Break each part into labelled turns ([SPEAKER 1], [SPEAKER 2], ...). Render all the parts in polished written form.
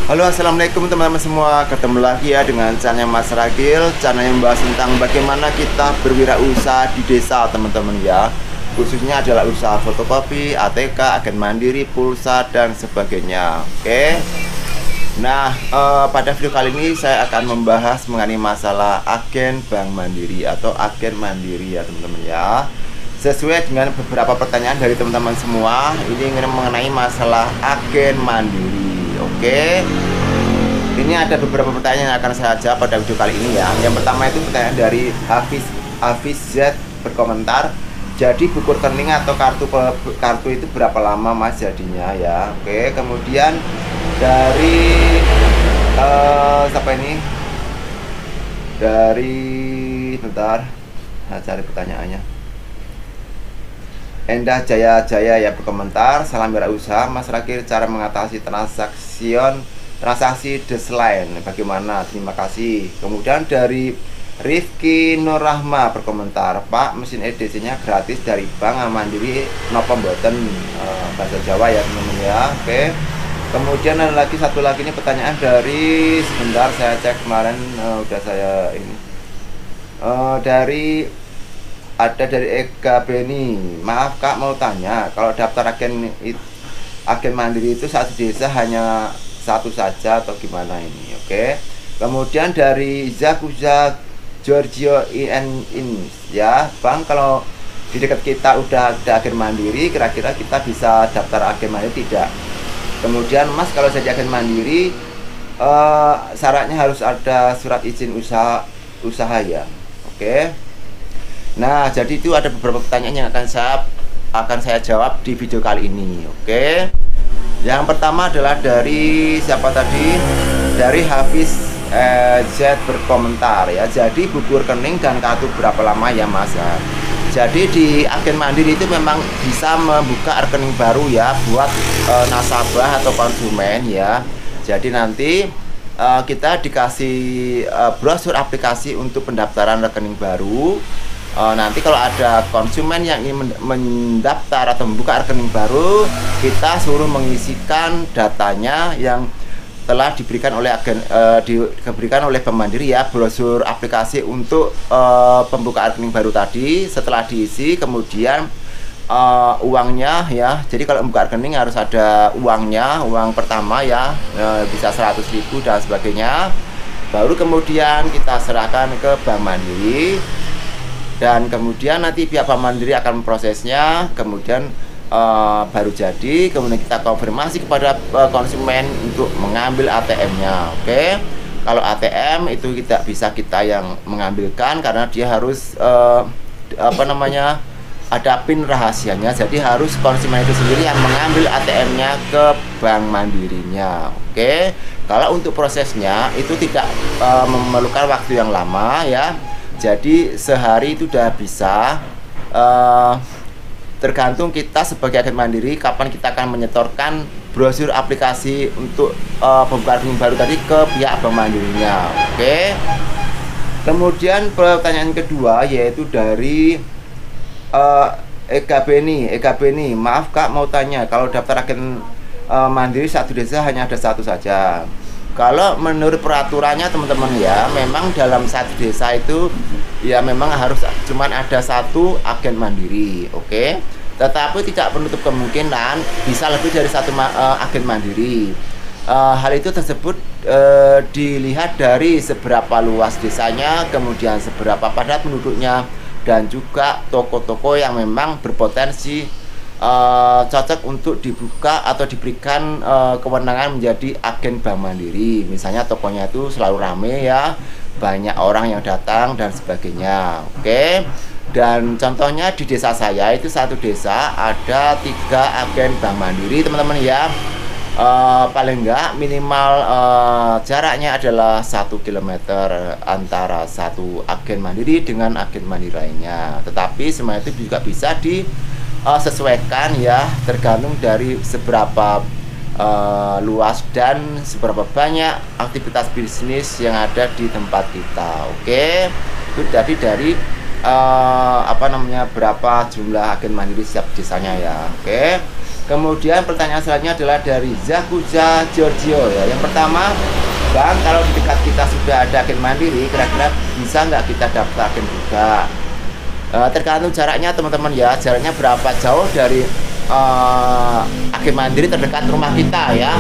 [SPEAKER 1] Halo, assalamualaikum teman-teman semua. Ketemu lagi ya dengan channel Mas Ragil, channel yang membahas tentang bagaimana kita berwirausaha di desa teman-teman ya. Khususnya adalah usaha fotokopi, ATK, agen mandiri, pulsa dan sebagainya. Oke. Nah, pada video kali ini saya akan membahas mengenai masalah agen bank mandiri atau agen mandiri ya teman-teman ya. Sesuai dengan beberapa pertanyaan dari teman-teman semua, ini mengenai masalah agen mandiri. Oke, ini ada beberapa pertanyaan yang akan saya jawab pada video kali ini ya. Yang pertama itu pertanyaan dari Hafiz Z berkomentar. Jadi buku rekening atau kartu itu berapa lama Mas jadinya ya? Oke, kemudian dari siapa ini? Dari bentar, saya cari pertanyaannya. Endah Jaya ya berkomentar, salam wirausaha Mas Ragil, cara mengatasi transaksi desline bagaimana, terima kasih. Kemudian dari Rifki Nurrahma berkomentar, Pak, mesin EDC nya gratis dari Bank Mandiri nopo mboten, bahasa Jawa ya teman-teman ya. Oke. Kemudian ada lagi satu lagi ini pertanyaan dari, sebentar saya cek kemarin, udah saya ini dari Eka Beni. Maaf Kak, mau tanya, kalau daftar agen mandiri itu satu desa hanya satu saja atau gimana ini? Oke. Kemudian dari Zakuza Giorgio in ya, Bang, kalau di dekat kita udah ada agen mandiri, kira-kira kita bisa daftar agen mandiri tidak? Kemudian Mas, kalau jadi agen mandiri syaratnya harus ada surat izin usaha ya. Oke. Nah, jadi itu ada beberapa pertanyaan yang akan saya jawab di video kali ini. Oke. Yang pertama adalah dari siapa tadi? Dari Hafiz Z berkomentar ya. Jadi buku rekening dan kartu berapa lama ya Mas? Jadi di agen mandiri itu memang bisa membuka rekening baru ya buat nasabah atau konsumen ya. Jadi nanti kita dikasih brosur aplikasi untuk pendaftaran rekening baru. Nanti kalau ada konsumen yang ingin mendaftar atau membuka rekening baru, kita suruh mengisikan datanya yang telah diberikan oleh diberikan oleh Bank Mandiri ya, brosur aplikasi untuk pembukaan rekening baru tadi. Setelah diisi, kemudian uangnya ya. Jadi kalau membuka rekening harus ada uangnya, uang pertama ya, bisa 100.000 dan sebagainya. Baru kemudian kita serahkan ke Bank Mandiri. Dan kemudian nanti pihak Bank Mandiri akan memprosesnya, kemudian baru jadi, kemudian kita konfirmasi kepada konsumen untuk mengambil ATM-nya. Oke. Kalau ATM itu tidak bisa kita yang mengambilkan karena dia harus ada PIN rahasianya. Jadi harus konsumen itu sendiri yang mengambil ATM-nya ke Bank Mandirinya. Oke. Kalau untuk prosesnya itu tidak memerlukan waktu yang lama ya. Jadi sehari itu udah bisa, tergantung kita sebagai agen mandiri kapan kita akan menyetorkan brosur aplikasi untuk pembukaan rekening baru tadi ke pihak Bank Mandirinya. Oke. Kemudian pertanyaan kedua yaitu dari Eka Beni. Maaf Kak, mau tanya, kalau daftar agen mandiri satu desa hanya ada satu saja. Kalau menurut peraturannya teman-teman ya, memang dalam satu desa itu ya memang harus cuman ada satu agen mandiri. Oke. Tetapi tidak menutup kemungkinan bisa lebih dari satu agen mandiri. Hal itu tersebut dilihat dari seberapa luas desanya, kemudian seberapa padat penduduknya, dan juga toko-toko yang memang berpotensi cocok untuk dibuka atau diberikan kewenangan menjadi agen Bank Mandiri. Misalnya tokonya itu selalu rame ya, banyak orang yang datang dan sebagainya. Oke. Dan contohnya di desa saya itu satu desa ada 3 agen Bank Mandiri teman-teman ya. Paling enggak minimal jaraknya adalah 1 km antara satu agen mandiri dengan agen mandiri lainnya. Tetapi semua itu juga bisa disesuaikan ya, tergantung dari seberapa luas dan seberapa banyak aktivitas bisnis yang ada di tempat kita. Oke. Itu tadi dari berapa jumlah agen mandiri setiap desanya ya. Oke. Kemudian pertanyaan selanjutnya adalah dari Zakuza Giorgio ya. Yang pertama, Bang, kalau di dekat kita sudah ada agen mandiri, kira-kira bisa nggak kita daftar agen juga? Tergantung jaraknya teman-teman ya. Jaraknya berapa jauh dari agen mandiri terdekat rumah kita ya.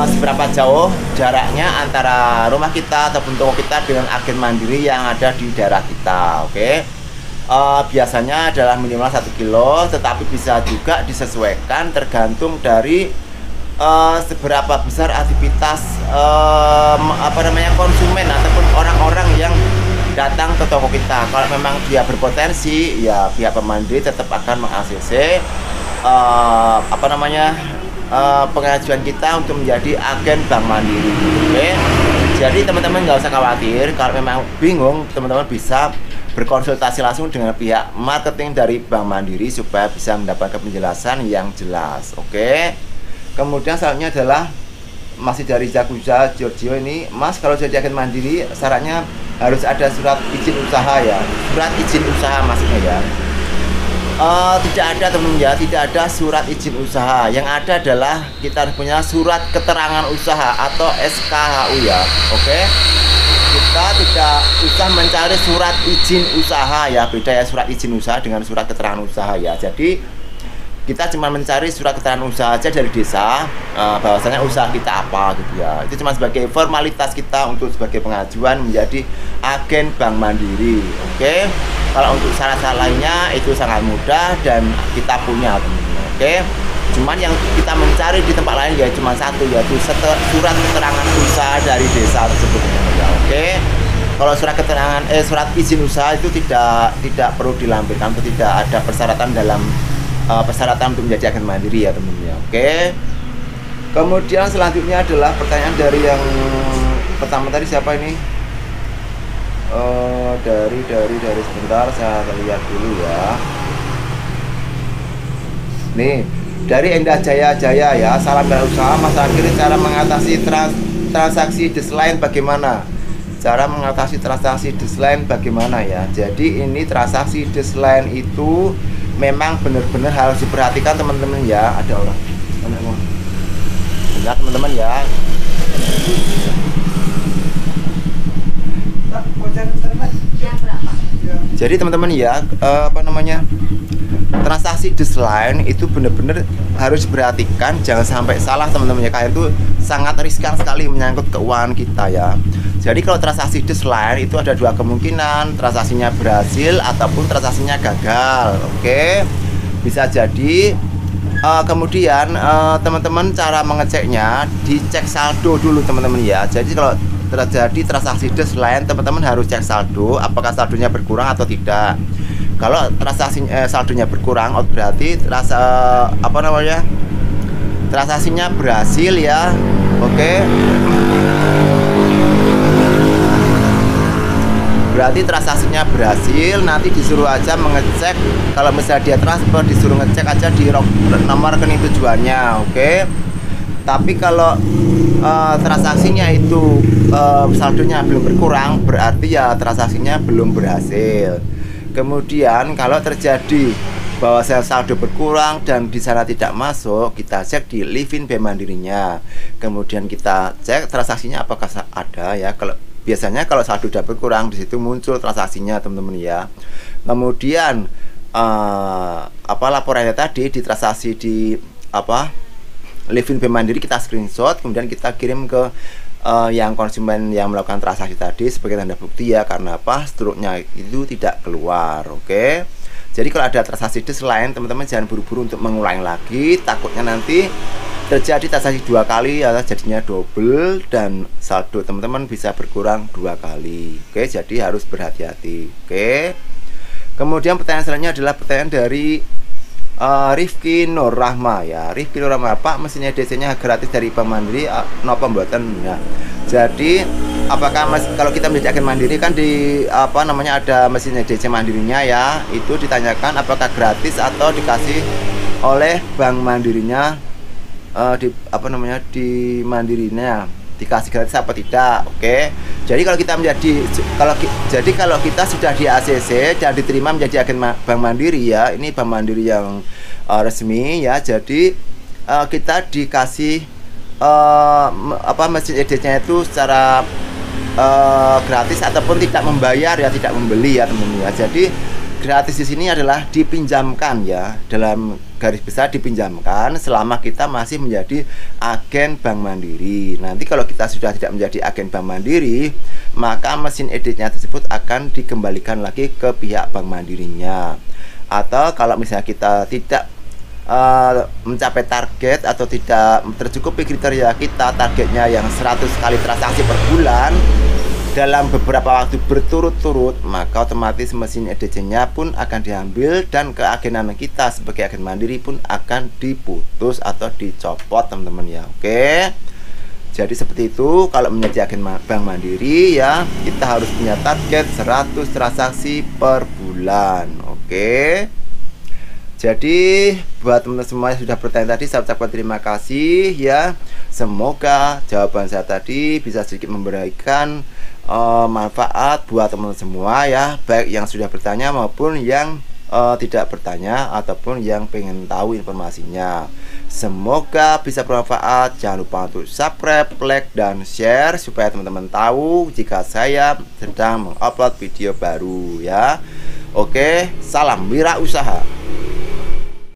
[SPEAKER 1] Seberapa jauh jaraknya antara rumah kita ataupun toko kita dengan agen mandiri yang ada di daerah kita, oke? Biasanya adalah minimal 1 kilo, tetapi bisa juga disesuaikan tergantung dari seberapa besar aktivitas konsumen ataupun orang-orang yang datang ke toko kita. Kalau memang dia berpotensi, ya pihak pemandiri tetap akan meng-ACC pengajuan kita untuk menjadi agen Bank Mandiri. Oke. Jadi teman-teman nggak usah khawatir. Kalau memang bingung, teman-teman bisa berkonsultasi langsung dengan pihak marketing dari Bank Mandiri supaya bisa mendapatkan penjelasan yang jelas. Oke. Kemudian selanjutnya adalah masih dari Zakuza Giorgio ini, Mas, kalau jadi agen mandiri syaratnya harus ada surat izin usaha ya. Surat izin usaha maksudnya ya. Tidak ada teman-teman ya, tidak ada surat izin usaha. Yang ada adalah kita harus punya surat keterangan usaha atau SKHU ya. Oke. Kita tidak usah mencari surat izin usaha ya. Beda ya surat izin usaha dengan surat keterangan usaha ya. Jadi kita cuma mencari surat keterangan usaha aja dari desa, bahwasanya usaha kita apa gitu ya. Itu cuma sebagai formalitas kita untuk sebagai pengajuan menjadi agen Bank Mandiri. Oke. Kalau untuk syarat-syarat lainnya itu sangat mudah dan kita punya, teman-teman. Oke. Cuman yang kita mencari di tempat lain ya cuma satu, yaitu surat keterangan usaha dari desa tersebut. Ya, oke. Kalau surat izin usaha itu tidak perlu dilampirkan, atau tidak ada persyaratan dalam persyaratan untuk menjadi agen mandiri ya teman-teman. Oke. Kemudian selanjutnya adalah pertanyaan dari yang pertama tadi, siapa ini? Dari sebentar saya lihat dulu ya. Nih, dari Endah Jaya ya. Salam bela usaha, Mas Akhir, cara mengatasi transaksi desline bagaimana? Cara mengatasi transaksi desline bagaimana ya? Jadi ini transaksi desline itu memang benar-benar harus diperhatikan teman-teman ya. Ada orang benar teman-teman ya. Jadi teman-teman ya, transaksi desline itu benar-benar harus diperhatikan, jangan sampai salah teman-teman ya. Karena itu sangat riskan sekali menyangkut keuangan kita ya. Jadi kalau transaksi desline itu ada dua kemungkinan, transaksinya berhasil ataupun transaksinya gagal. Oke. Bisa jadi kemudian teman-teman cara mengeceknya dicek saldo dulu teman-teman ya. Jadi kalau terjadi transaksi desline, teman-teman harus cek saldo, apakah saldonya berkurang atau tidak. Kalau transaksi saldonya berkurang, berarti transaksinya berhasil ya. Oke. Berarti transaksinya berhasil. Nanti disuruh aja mengecek, kalau misalnya dia transfer disuruh ngecek aja di nomor rekening tujuannya. Oke. Tapi kalau transaksinya itu saldonya belum berkurang, berarti ya transaksinya belum berhasil. Kemudian kalau terjadi bahwa saldo berkurang dan di sana tidak masuk, kita cek di Livin B Mandirinya. Kemudian kita cek transaksinya apakah ada ya. Kalau biasanya kalau saldo sudah berkurang, di situ muncul transaksinya teman-teman ya. Kemudian laporannya tadi di transaksi di Livin B Mandiri kita screenshot, kemudian kita kirim ke yang konsumen yang melakukan transaksi tadi sebagai tanda bukti ya, karena struknya itu tidak keluar. Oke. Jadi kalau ada transaksi desline, teman-teman jangan buru-buru untuk mengulangi lagi, takutnya nanti terjadi transaksi 2 kali ya, jadinya double dan saldo teman-teman bisa berkurang 2 kali. Oke, jadi harus berhati-hati. Oke. Kemudian pertanyaan selanjutnya adalah pertanyaan dari Rifki Nur Rahma ya. Rifki Nur Rahma, Pak, mesinnya DC-nya gratis dari Bank Mandiri napa mboten ya. Jadi apakah kalau kita menjadi agen mandiri kan di ada mesinnya DC mandirinya ya, itu ditanyakan apakah gratis atau dikasih oleh Bank Mandirinya di mandirinya dikasih gratis apa tidak. Oke. Jadi kalau kita kalau kita sudah di ACC dan diterima menjadi agen Bank Mandiri ya, ini Bank Mandiri yang resmi ya. Jadi kita dikasih mesin editnya itu secara gratis ataupun tidak membayar ya, tidak membeli ya teman-teman ya. Jadi gratis di sini adalah dipinjamkan ya, dalam garis besar dipinjamkan selama kita masih menjadi agen Bank Mandiri. Nanti kalau kita sudah tidak menjadi agen Bank Mandiri, maka mesin editnya tersebut akan dikembalikan lagi ke pihak Bank Mandirinya. Atau kalau misalnya kita tidak mencapai target atau tidak tercukupi kriteria kita, targetnya yang 100 kali transaksi per bulan dalam beberapa waktu berturut-turut, maka otomatis mesin EDC-nya pun akan diambil dan keagenan kita sebagai agen mandiri pun akan diputus atau dicopot teman-teman ya. Oke, jadi seperti itu. Kalau menjadi agen Bank Mandiri ya, kita harus punya target 100 transaksi per bulan. Oke, jadi buat teman-teman semua yang sudah bertanya tadi, saya ucapkan terima kasih ya. Semoga jawaban saya tadi bisa sedikit memberikan manfaat buat teman-teman semua ya, baik yang sudah bertanya maupun yang tidak bertanya ataupun yang pengen tahu informasinya. Semoga bisa bermanfaat. Jangan lupa untuk subscribe, like, dan share supaya teman-teman tahu jika saya sedang mengupload video baru ya. Oke, salam wirausaha.